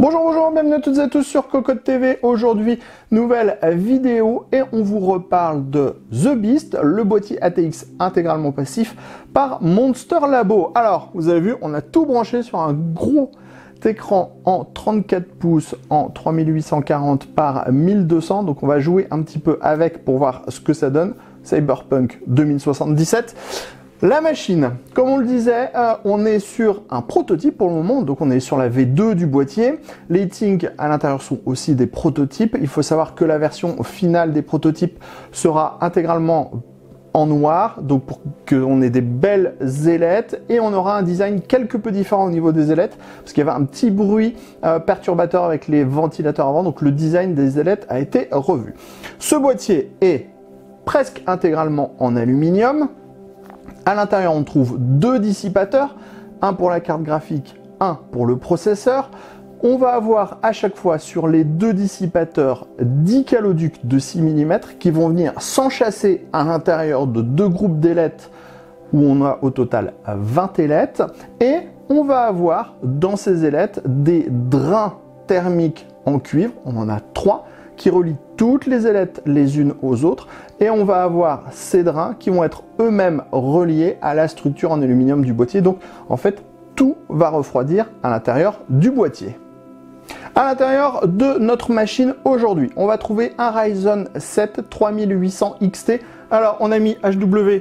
Bonjour, bonjour, bienvenue à toutes et à tous sur Cocotte TV. Aujourd'hui, nouvelle vidéo et on vous reparle de The Beast, le boîtier ATX intégralement passif par Monster Labo. Alors, vous avez vu, on a tout branché sur un gros écran en 34 pouces en 3840 par 1200. Donc on va jouer un petit peu avec pour voir ce que ça donne. Cyberpunk 2077. La machine, comme on le disait, on est sur un prototype pour le moment, donc on est sur la V2 du boîtier. Les heatsinks à l'intérieur sont aussi des prototypes. Il faut savoir que la version finale des prototypes sera intégralement en noir, donc pour qu'on ait des belles ailettes, et on aura un design quelque peu différent au niveau des ailettes, parce qu'il y avait un petit bruit perturbateur avec les ventilateurs avant, donc le design des ailettes a été revu. Ce boîtier est presque intégralement en aluminium. À l'intérieur, on trouve deux dissipateurs, un pour la carte graphique, un pour le processeur. On va avoir à chaque fois sur les deux dissipateurs 10 caloducs de 6 mm qui vont venir s'enchasser à l'intérieur de deux groupes d'ailettes où on a au total 20 ailettes. Et on va avoir dans ces ailettes des drains thermiques en cuivre, on en a 3, qui relient toutes les ailettes les unes aux autres, et on va avoir ces drains qui vont être eux-mêmes reliés à la structure en aluminium du boîtier. Donc en fait, tout va refroidir à l'intérieur du boîtier. À l'intérieur de notre machine aujourd'hui, on va trouver un Ryzen 7 3800 XT. Alors on a mis HW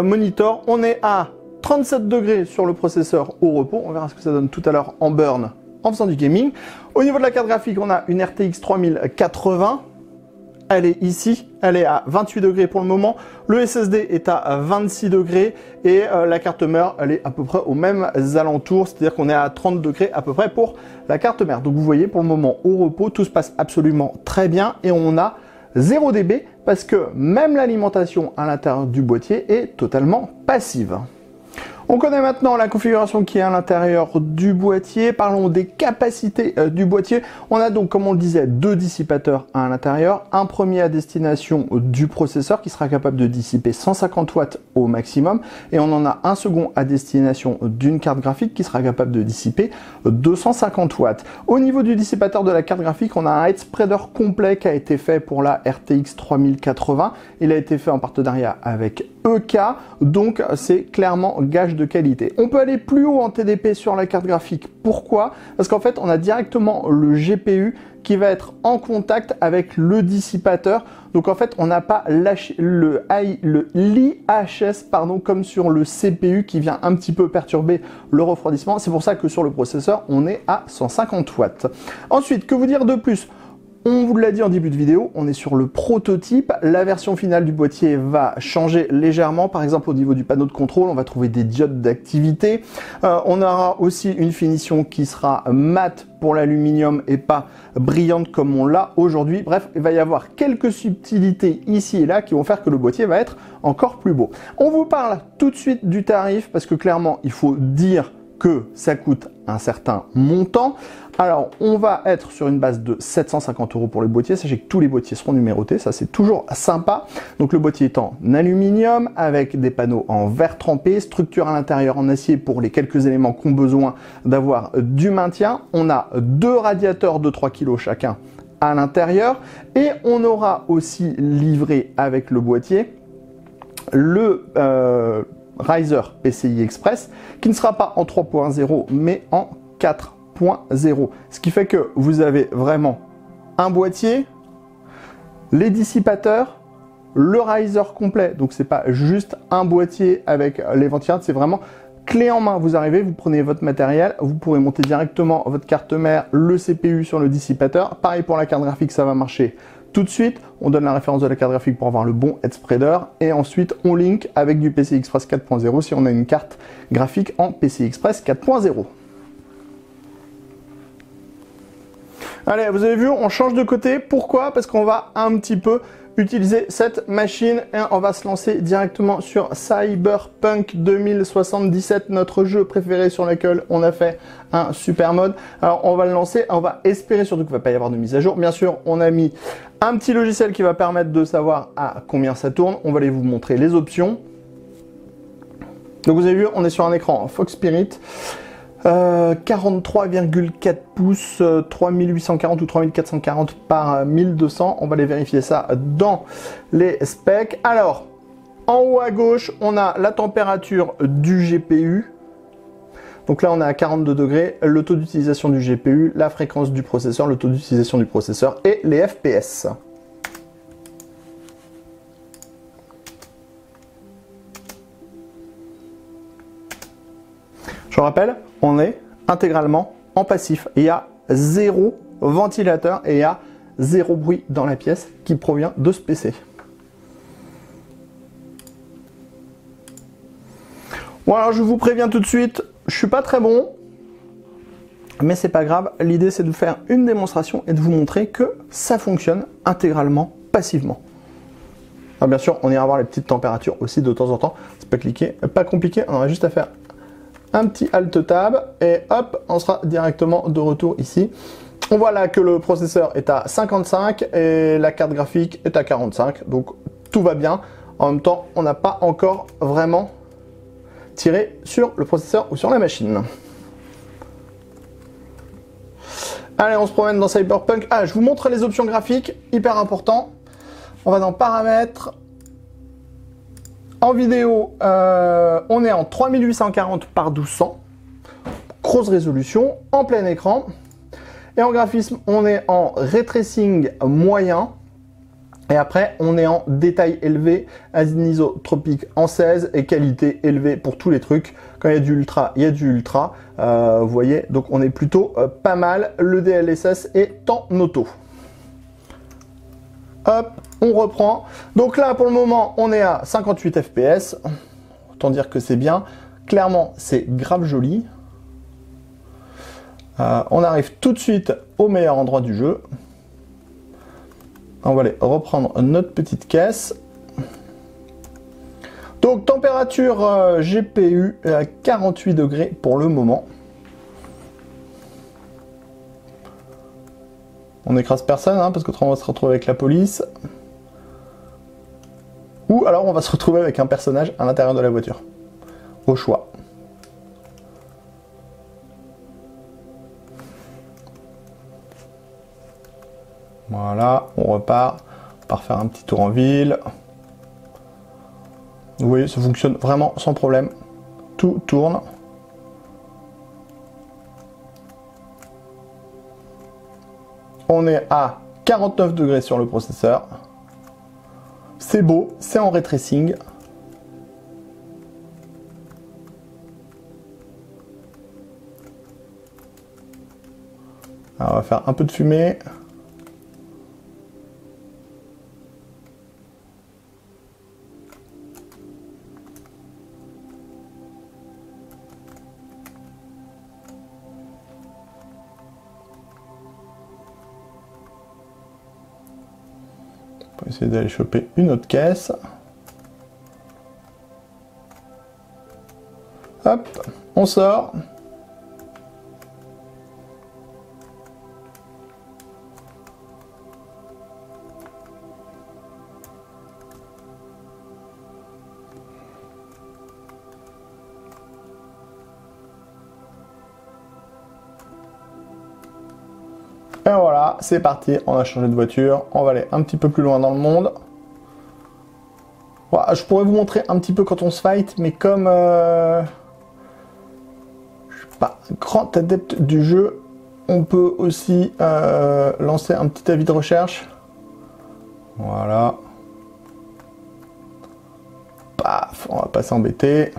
monitor, on est à 37 degrés sur le processeur au repos, on verra ce que ça donne tout à l'heure en burn en faisant du gaming. Au niveau de la carte graphique, on a une RTX 3080. Elle est ici, elle est à 28 degrés pour le moment. Le SSD est à 26 degrés et la carte mère, elle est à peu près aux mêmes alentours, c'est-à-dire qu'on est à 30 degrés à peu près pour la carte mère. Donc vous voyez, pour le moment, au repos, tout se passe absolument très bien et on a 0 dB parce que même l'alimentation à l'intérieur du boîtier est totalement passive. On connaît maintenant la configuration qui est à l'intérieur du boîtier. Parlons des capacités du boîtier. On a donc, comme on le disait, deux dissipateurs à l'intérieur. Un premier à destination du processeur qui sera capable de dissiper 150 watts au maximum. Et on en a un second à destination d'une carte graphique qui sera capable de dissiper 250 watts. Au niveau du dissipateur de la carte graphique, on a un head spreader complet qui a été fait pour la RTX 3080. Il a été fait en partenariat avec EK, donc c'est clairement gage de qualité. On peut aller plus haut en TDP sur la carte graphique. Pourquoi? Parce qu'en fait, on a directement le GPU qui va être en contact avec le dissipateur. Donc en fait, on n'a pas l'IHS comme sur le CPU qui vient un petit peu perturber le refroidissement. C'est pour ça que sur le processeur, on est à 150 watts. Ensuite, que vous dire de plus? On vous l'a dit en début de vidéo, on est sur le prototype. La version finale du boîtier va changer légèrement. Par exemple, au niveau du panneau de contrôle, on va trouver des diodes d'activité. On aura aussi une finition qui sera mate pour l'aluminium et pas brillante comme on l'a aujourd'hui. Bref, il va y avoir quelques subtilités ici et là qui vont faire que le boîtier va être encore plus beau. On vous parle tout de suite du tarif parce que clairement, il faut dire que ça coûte un certain montant. Alors, on va être sur une base de 750 € pour les boîtiers. Sachez que tous les boîtiers seront numérotés, ça c'est toujours sympa. Donc le boîtier est en aluminium avec des panneaux en verre trempé, structure à l'intérieur en acier pour les quelques éléments qui ont besoin d'avoir du maintien. On a deux radiateurs de 3 kg chacun à l'intérieur et on aura aussi livré avec le boîtier le Riser PCI Express qui ne sera pas en 3.0 mais en 4.0. Ce qui fait que vous avez vraiment un boîtier, les dissipateurs, le riser complet. Donc c'est pas juste un boîtier avec les ventilateurs, c'est vraiment clé en main. Vous arrivez, vous prenez votre matériel, vous pourrez monter directement votre carte mère, le CPU sur le dissipateur. Pareil pour la carte graphique, ça va marcher tout de suite. On donne la référence de la carte graphique pour avoir le bon head spreader et ensuite on link avec du PCI Express 4.0 si on a une carte graphique en PCI Express 4.0. Allez, vous avez vu, on change de côté. Pourquoi? Parce qu'on va un petit peu utiliser cette machine et on va se lancer directement sur Cyberpunk 2077, notre jeu préféré sur lequel on a fait un super mode. Alors on va le lancer, on va espérer surtout qu'il ne va pas y avoir de mise à jour. Bien sûr, on a mis un petit logiciel qui va permettre de savoir à combien ça tourne. On va aller vous montrer les options. Donc vous avez vu, on est sur un écran Fox Spirit. 43,4 pouces, 3840 ou 3440 par 1200. On va aller vérifier ça dans les specs. Alors, en haut à gauche, on a la température du GPU. Donc là, on est à 42 degrés, le taux d'utilisation du GPU, la fréquence du processeur, le taux d'utilisation du processeur et les FPS. Je rappelle, on est intégralement en passif. Il y a 0 ventilateur et il y a 0 bruit dans la pièce qui provient de ce PC. Bon, alors je vous préviens tout de suite, je suis pas très bon, mais c'est pas grave. L'idée, c'est de faire une démonstration et de vous montrer que ça fonctionne intégralement passivement. Alors, bien sûr, on ira voir les petites températures aussi de temps en temps. C'est pas compliqué, on aura juste à faire un petit Alt Tab et hop, on sera directement de retour ici. On voit là que le processeur est à 55 et la carte graphique est à 45, donc tout va bien. En même temps, on n'a pas encore vraiment tiré sur le processeur ou sur la machine. Allez, on se promène dans Cyberpunk. Ah, je vous montre les options graphiques, hyper important. On va dans Paramètres. En vidéo, on est en 3840 par 1200, grosse résolution, en plein écran. Et en graphisme, on est en ray tracing moyen. Et après, on est en détail élevé, anisotropique en 16 et qualité élevée pour tous les trucs. Quand il y a du ultra, il y a du ultra. Vous voyez, donc on est plutôt pas mal. Le DLSS est en auto. Hop, on reprend. Donc là, pour le moment, on est à 58 FPS. Autant dire que c'est bien. Clairement, c'est grave joli. On arrive tout de suite au meilleur endroit du jeu. On va aller reprendre notre petite caisse. Donc, température GPU à 48 degrés pour le moment. On n'écrase personne, hein, parce qu'autrement on va se retrouver avec la police. Ou alors on va se retrouver avec un personnage à l'intérieur de la voiture. Au choix. Voilà, on repart. On va refaire un petit tour en ville. Vous voyez, ça fonctionne vraiment sans problème. Tout tourne. On est à 49 degrés sur le processeur. C'est beau, c'est en ray tracing. Alors, on va faire un peu de fumée. On va essayer d'aller choper une autre caisse. Hop, on sort. Et voilà, c'est parti, on a changé de voiture, on va aller un petit peu plus loin dans le monde. Voilà, je pourrais vous montrer un petit peu quand on se fight, mais comme je suis pas un grand adepte du jeu, on peut aussi lancer un petit avis de recherche. Voilà. Paf, on va pas s'embêter.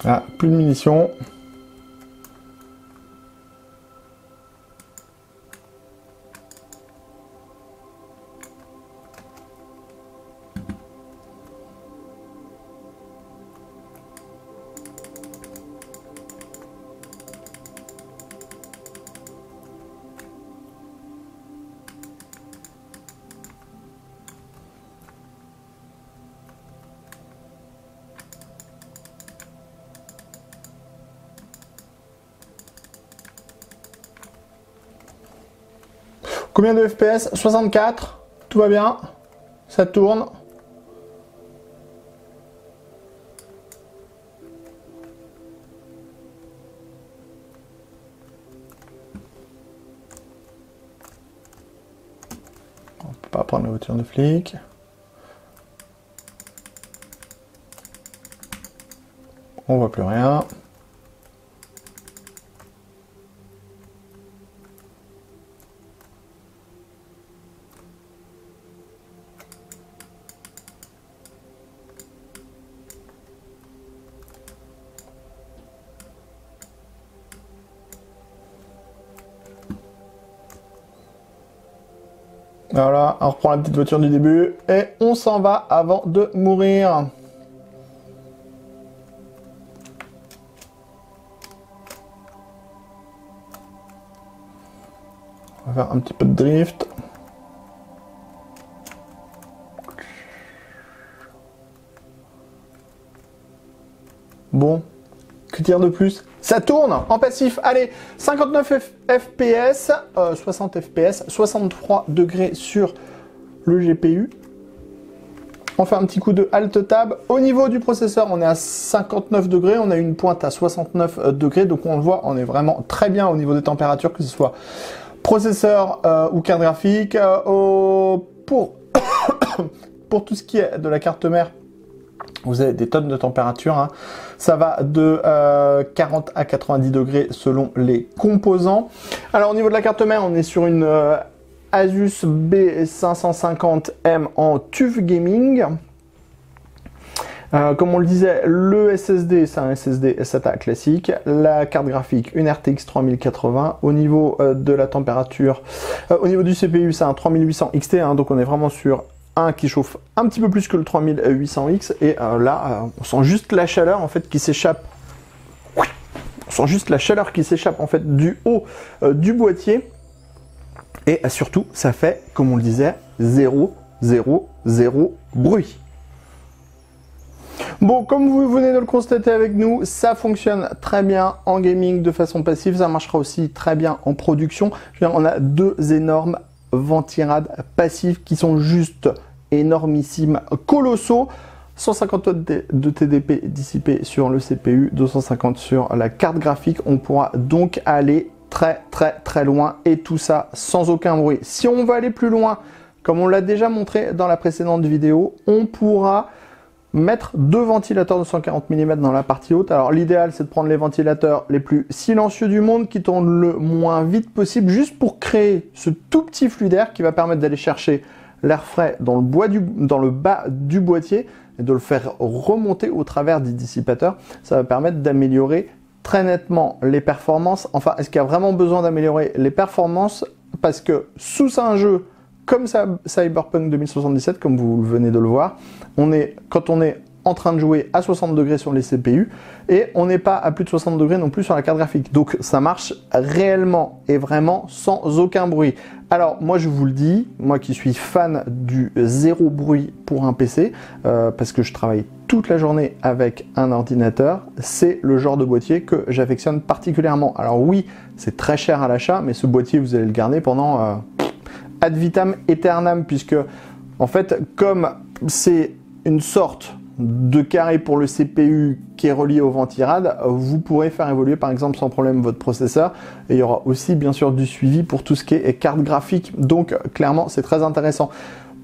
Ah, plus de munitions. Combien de FPS? 64. Tout va bien. Ça tourne. On peut pas prendre la voiture de flic. On voit plus rien. Voilà, on reprend la petite voiture du début et on s'en va avant de mourir. On va faire un petit peu de drift. Bon, que dire de plus? Ça tourne en passif. Allez, 59 FPS, 60 FPS, 63 degrés sur le GPU. On fait un petit coup de Alt Tab. Au niveau du processeur, on est à 59 degrés. On a une pointe à 69 degrés. Donc on le voit, on est vraiment très bien au niveau des températures, que ce soit processeur ou carte graphique. Pour tout ce qui est de la carte mère, vous avez des tonnes de température, hein. Ça va de 40 à 90 degrés selon les composants. Alors au niveau de la carte mère, on est sur une Asus B550M en TUF Gaming. Comme on le disait, le SSD, c'est un SSD SATA classique. La carte graphique, une RTX 3080. Au niveau de la température, au niveau du CPU, c'est un 3800 XT, hein, donc on est vraiment sur un qui chauffe un petit peu plus que le 3800X, et là on sent juste la chaleur en fait qui s'échappe. On sent juste la chaleur qui s'échappe en fait du haut du boîtier, et surtout ça fait, comme on le disait, 0 bruit. Bon, comme vous venez de le constater avec nous, ça fonctionne très bien en gaming de façon passive, ça marchera aussi très bien en production. Je veux dire, on a deux énormes ventirades passives qui sont juste énormissimes, colossaux. 150 watts de TDP dissipés sur le CPU, 250 sur la carte graphique. On pourra donc aller très loin, et tout ça sans aucun bruit. Si on va aller plus loin, comme on l'a déjà montré dans la précédente vidéo, on pourra mettre deux ventilateurs de 140 mm dans la partie haute. Alors l'idéal, c'est de prendre les ventilateurs les plus silencieux du monde, qui tournent le moins vite possible, juste pour créer ce tout petit flux d'air qui va permettre d'aller chercher l'air frais dans le bas du boîtier et de le faire remonter au travers des dissipateurs. Ça va permettre d'améliorer très nettement les performances. Enfin, est-ce qu'il y a vraiment besoin d'améliorer les performances? Parce que sous un jeu comme Cyberpunk 2077, comme vous venez de le voir, quand on est en train de jouer à 60 degrés sur les CPU, et on n'est pas à plus de 60 degrés non plus sur la carte graphique. Donc ça marche réellement et vraiment sans aucun bruit. Alors moi je vous le dis, moi qui suis fan du zéro bruit pour un PC, parce que je travaille toute la journée avec un ordinateur, c'est le genre de boîtier que j'affectionne particulièrement. Alors oui, c'est très cher à l'achat, mais ce boîtier vous allez le garder pendant ad vitam aeternam, puisque en fait, comme c'est une sorte de carré pour le CPU qui est relié au ventirad, vous pourrez faire évoluer par exemple sans problème votre processeur, et il y aura aussi bien sûr du suivi pour tout ce qui est carte graphique. Donc clairement c'est très intéressant.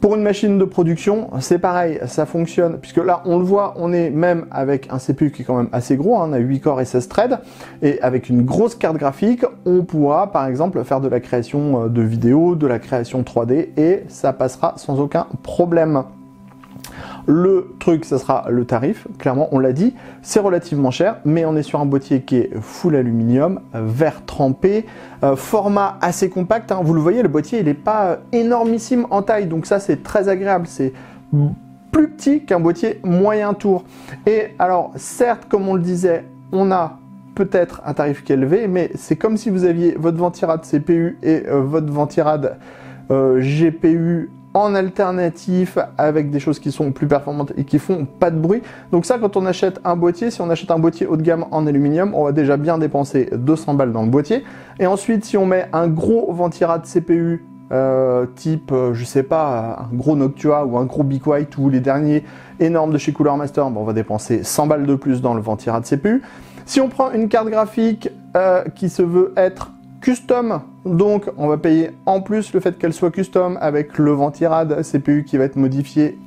Pour une machine de production, c'est pareil, ça fonctionne, puisque là, on le voit, on est même avec un CPU qui est quand même assez gros, hein, on a 8 corps et 16 threads, et avec une grosse carte graphique, on pourra, par exemple, faire de la création de vidéos, de la création 3D, et ça passera sans aucun problème. Le truc, ça sera le tarif, clairement, on l'a dit, c'est relativement cher, mais on est sur un boîtier qui est full aluminium, verre trempé, format assez compact, hein. Vous le voyez, le boîtier, il n'est pas énormissime en taille, donc ça, c'est très agréable, c'est plus petit qu'un boîtier moyen tour. Et alors, certes, comme on le disait, on a peut-être un tarif qui est élevé, mais c'est comme si vous aviez votre ventirad CPU et votre ventirad GPU en alternatif, avec des choses qui sont plus performantes et qui font pas de bruit. Donc ça, quand on achète un boîtier, si on achète un boîtier haut de gamme en aluminium, on va déjà bien dépenser 200 balles dans le boîtier. Et ensuite, si on met un gros ventirad CPU type, je sais pas, un gros Noctua ou un gros Be Quiet ou les derniers énormes de chez Cooler Master, bon, on va dépenser 100 balles de plus dans le Ventirad CPU. Si on prend une carte graphique qui se veut être custom, donc on va payer en plus le fait qu'elle soit custom avec le Ventirad CPU qui va être modifié.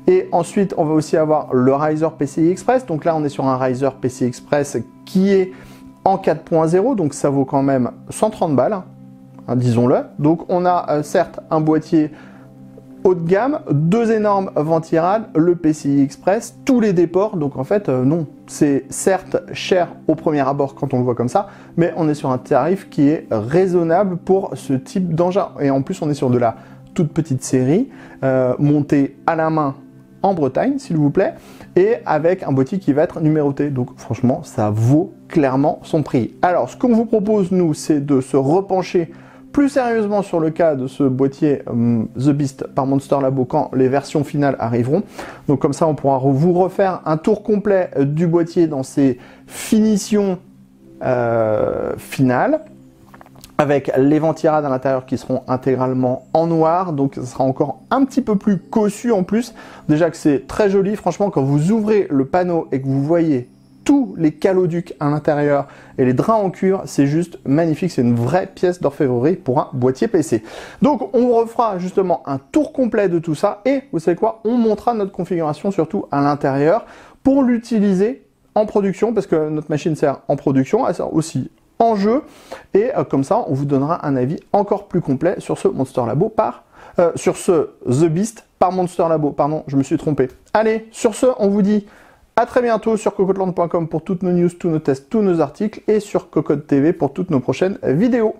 Et ensuite, on va aussi avoir le Ryzer PCI Express. Donc là, on est sur un Ryzer PCI Express qui est en 4.0, donc ça vaut quand même 130 balles, hein, disons-le. Donc on a certes un boîtier haut de gamme, deux énormes Ventirad, le PCI Express, tous les déports. Donc en fait, non, c'est certes cher au premier abord quand on le voit comme ça, mais on est sur un tarif qui est raisonnable pour ce type d'engin. Et en plus, on est sur de la toute petite série, montée à la main en Bretagne, s'il vous plaît, et avec un boîtier qui va être numéroté. Donc franchement, ça vaut clairement son prix. Alors, ce qu'on vous propose, nous, c'est de se repencher plus sérieusement sur le cas de ce boîtier The Beast par Monster Labo quand les versions finales arriveront. Donc comme ça, on pourra vous refaire un tour complet du boîtier dans ses finitions finales, avec les Ventirad à l'intérieur qui seront intégralement en noir, donc ça sera encore un petit peu plus cossu en plus. Déjà que c'est très joli, franchement, quand vous ouvrez le panneau et que vous voyez tous les caloducs à l'intérieur et les draps en cuir, c'est juste magnifique, c'est une vraie pièce d'orfèvrerie pour un boîtier PC. Donc on refera justement un tour complet de tout ça, et vous savez quoi, on montrera notre configuration surtout à l'intérieur pour l'utiliser en production, parce que notre machine sert en production, elle sert aussi en jeu, et comme ça on vous donnera un avis encore plus complet sur ce Monster Labo sur ce The Beast par Monster Labo, pardon, je me suis trompé. Allez, sur ce, on vous dit à très bientôt sur cocodeland.com pour toutes nos news, tous nos tests, tous nos articles, et sur Cocotte TV pour toutes nos prochaines vidéos.